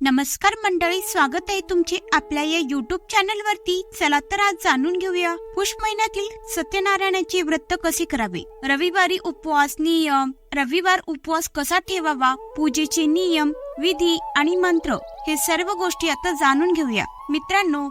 नमस्कार मंडळी, स्वागत आहे तुमचे आपल्या या युट्यूब चॅनल वरती। चला तर आज जाणून घेऊया पुष महिन्यातील सत्यनारायणाचे व्रत कसे करावे, रविवारी उपवास नियम, रविवार उपवास कसा ठेवावा, पूजेचे नियम, विधी आणि मंत्र हे सर्व गोष्टी आता जाणून घेऊया। मित्रांनो,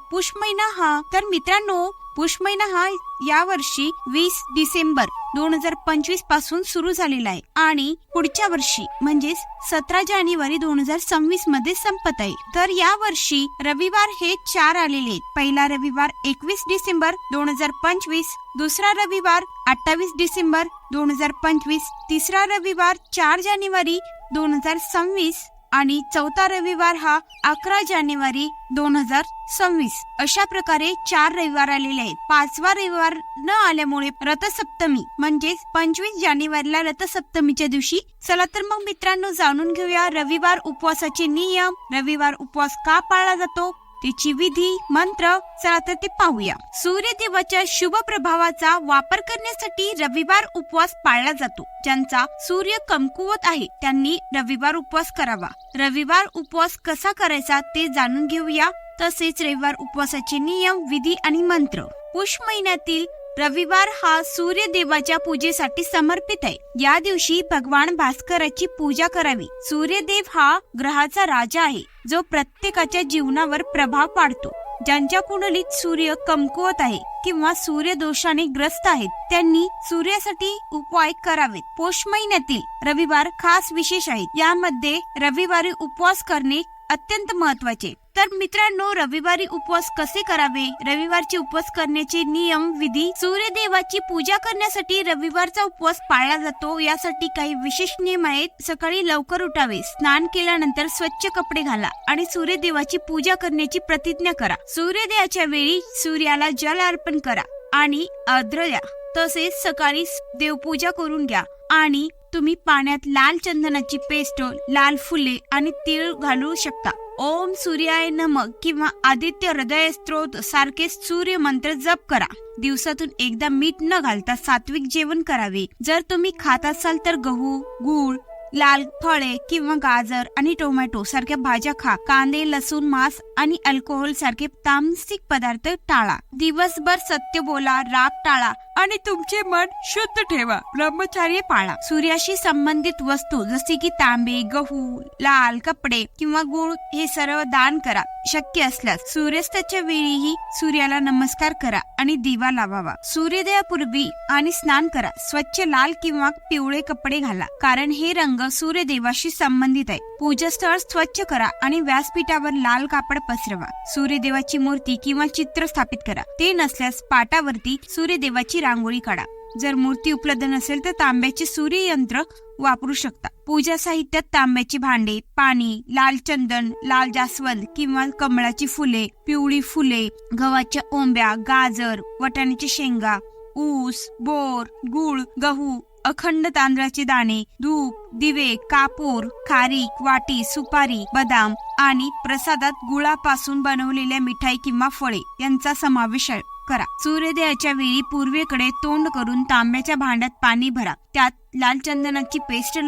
पुष महिना हा या वर्षी 20 डिसेंबर 2025 पासून सुरू झालेला आहे आणि पुढच्या वर्षी म्हणजे 17 जानेवारी 2026 मध्ये संपत आहे। तर या वर्षी रविवार हे 4 आलेले आहेत। पहिला रविवार 21 डिसेंबर 2025, दुसरा रविवार 28 डिसेंबर 2025, तिसरा रविवार 4 जानेवारी 2026 आणि चौथा रविवार हा 11 जानेवारी 2026। अशा प्रकारे 4 रविवार आलेले आहेत। 5वा रविवार न आल्यामुळे रथसप्तमी म्हणजे 25 जानेवारीला रथसप्तमीच्या दिवशी। चला तर मग मित्रांनो जाणून घेऊया रविवार उपवासाचे नियम, रविवार उपवास का पाळला जातो, त्याची विधी, मंत्र। चला तर ते पाहूया। सूर्यदेवाच्या शुभ प्रभावाचा वापर करण्यासाठी रविवार उपवास पाळला जातो। ज्यांचा सूर्य कमकुवत आहे त्यांनी रविवार उपवास करावा। रविवार उपवास कसा करायचा ते जाणून घेऊया। तसेच रविवार उपवासाचे नियम, विधी आणि मंत्र। पुष महिन्यातील रविवार हा सूर्यदेवाच्या पूजेसाठी समर्पित आहे। या दिवशी भगवान भास्कराची पूजा करावी। सूर्यदेव हा ग्रहाचा राजा आहे जो प्रत्येकाच्या जीवनावर प्रभाव पाडतो। ज्यांच्या कुंडलीत सूर्य कमकुवत आहे किंवा सूर्य दोषाने ग्रस्त आहेत त्यांनी सूर्यासाठी उपाय करावेत। पौष महिन्यातील रविवार खास विशेष आहेत। यामध्ये रविवारी उपवास करणे अत्यंत महत्वाचे। तर मित्रांनो, रविवारी उपवास कसे करावे, रविवारचे उपवास करण्याचे नियम, विधी। सूर्यदेवाची पूजा करण्यासाठी रविवारचा उपवास पाळला जातो। यासाठी काही विशेष नियम आहेत। सकाळी लवकर उठावे, स्नान केल्यानंतर स्वच्छ कपडे घाला आणि सूर्यदेवाची पूजा करण्याची प्रतिज्ञा करा। सूर्योदयाच्या वेळी सूर्याला जल अर्पण करा आणि अर्घ्य द्या। तसेच सकाळी देवपूजा करून घ्या आणि तुम्ही पाण्यात लाल चंदनाची पेस्ट, लाल फुले आणि तीळ घालू शकता। ओम सूर्याय नमः किंवा आदित्य हृदय स्तोत्र सारखे सूर्य मंत्र जप करा। दिवसातून एकदा मीठ न घालता सात्विक जेवण करावे। जर तुम्ही खात असाल तर गहू, गूळ, लाल फळे किंवा गाजर आणि टोमॅटो सारख्या भाज्या खा। कांदे, लसूण, मांस आणि अल्कोहोल सारखे तामसिक पदार्थ टाळा। दिवसभर सत्य बोला, राग टाळा आणि तुमचे मन शुद्ध ठेवा। ब्रह्मचर्य पाळा। सूर्याशी संबंधित वस्तू जसे की तांबे, गहू, लाल कपडे किंवा गुळ हे सर्व दान करा। शक्य असल्यास सूर्यास्ताच्या वेळीही सूर्याला नमस्कार करा आणि दिवा लावावा। सूर्योदयापूर्वी आणि स्नान करा। स्वच्छ लाल किंवा पिवळे कपडे घाला कारण हे रंग सूर्यदेवाशी संबंधित आहे। पूजास्थळ स्वच्छ करा आणि व्यासपीठावर लाल कापड पसरवा। सूर्यदेवाची मूर्ती किंवा चित्र स्थापित करा। ते नसल्यास पाटावरती सूर्यदेवाची रांगोळी काढा। जर मूर्ती उपलब्ध नसेल तर तांब्याचे सूर्ययंत्र वापरू शकता। पूजा साहित्यात तांब्याची भांडे, पाणी, लाल चंदन, लाल जास्वंद किंवा कमळाची फुले, पिवळी फुले, गव्हाच्या ओंब्या, गाजर, वाटाण्याच्या शेंगा, ऊस, बोर, गूळ, गहू, अखंड तांदळाचे दाणे, धूप, दिवे, कापूर, खारीक, वाटी, सुपारी, बदाम आणि प्रसादात गुळापासून बनवलेल्या मिठाई किंवा फळे यांचा समावेश करा। सूर्योदयाच्या वेळी पूर्वेकडे तोंड करून तांब्याच्या भांड्यात पाणी भरा। त्यात लाल चंदनाची पेस्ट,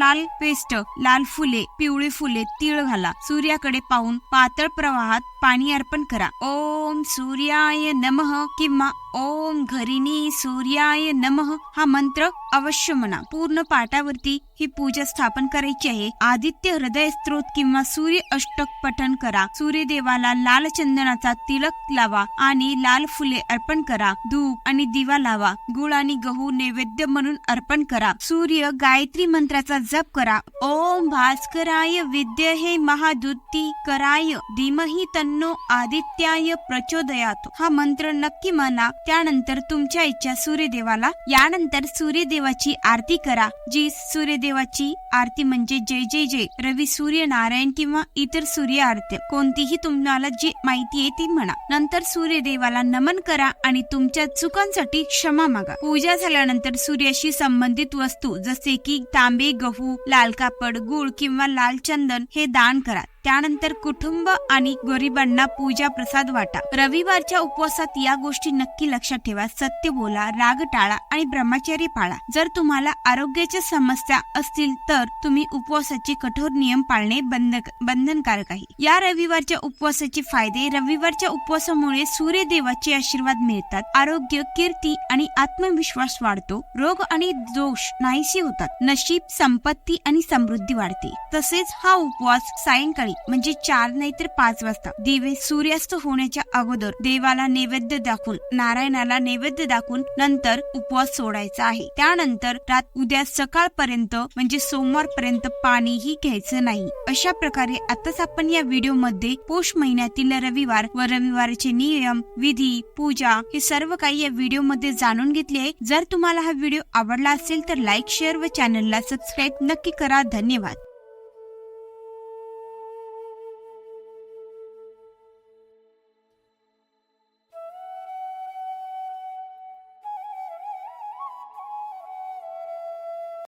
लाल फुले, पिवळी फुले, तीळ घाला। सूर्याकडे पाहून पातळ प्रवाहात पाणी अर्पण करा। ओम सूर्याय नमः किंवा ओम घरिणी सूर्याय नमः हा मंत्र अवश्य म्हणा। पूर्ण पाटावरती ही पूजा स्थापन करायची आहे। आदित्य हृदय स्तोत्र किंवा सूर्य अष्टक पठण करा। सूर्यदेवाला लाल चंदनाचा तिलक लावा आणि लाल फुले अर्पण करा। धूप आणि दिवा लावा। गुळ आणि गहू नैवेद्य म्हणून अर्पण करा। सूर्य गायत्री मंत्राचा जप करा। ओम भास्कराय विद्महे महाद्युती कराय धीमहि तन्नो आदित्याय प्रचोदयात हा मंत्र नक्की म्हणा। त्यानंतर तुमच्या इच्छा सूर्यदेवाला। यानंतर सूर्यदेवाची आरती करा। जी सूर्यदेवाची आरती म्हणजे जय जय जय रवी सूर्य नारायण किंवा इतर सूर्य आरती कोणतीही तुम्हाला जी माहिती आहे ती म्हणा। नंतर सूर्यदेवाला नमन करा आणि तुमच्या चुकांसाठी क्षमा मागा। पूजा झाल्यानंतर सूर्याशी संबंधित वस्तू जसे की तांबे, गहू, लाल कापड, गुळ किंवा लाल चंदन हे दान करा। त्यानंतर कुटुंब आणि गरिबांना पूजा प्रसाद वाटा. रविवारच्या उपवासात या गोष्टी नक्की लक्षात ठेवा. सत्य बोला, राग टाळा आणि ब्रह्मचर्य पाळा. जर तुम्हाला आरोग्याच्या समस्या असतील तर तुम्ही उपवासाचे कठोर नियम पाळणे बंधनकारक आहे. या रविवारच्या उपवासाचे फायदे. रविवारच्या उपवासामुळे सूर्यदेवाचे आशीर्वाद मिळतात. आरोग्य, कीर्ती आणि आत्मविश्वास वाढतो. रोग आणि दोष नाहीसे होतात. नशीब, संपत्ती आणि समृद्धी वाढते. तसेच हा उपवास सायंकाळी म्हणजे 4 नाहीतर 5 वाजता दिवे सूर्यास्त होण्याच्या अगोदर देवाला नैवेद्य दाखवून, नारायणाला नैवेद्य दाखवून नंतर उपवास सोडायचा आहे. त्यानंतर उद्या सकाळपर्यंत म्हणजे सोमवारपर्यंत पाणीही घ्यायचं नाही. अशा प्रकारे आताच आपण या व्हिडिओ मध्ये पौष महिन्यातील रविवार व रविवारचे नियम, विधी, पूजा हे सर्व काही या व्हिडिओ मध्ये जाणून घेतले आहे. जर तुम्हाला हा व्हिडिओ आवडला असेल तर लाईक, शेअर व चॅनलला सबस्क्राईब नक्की करा. धन्यवाद.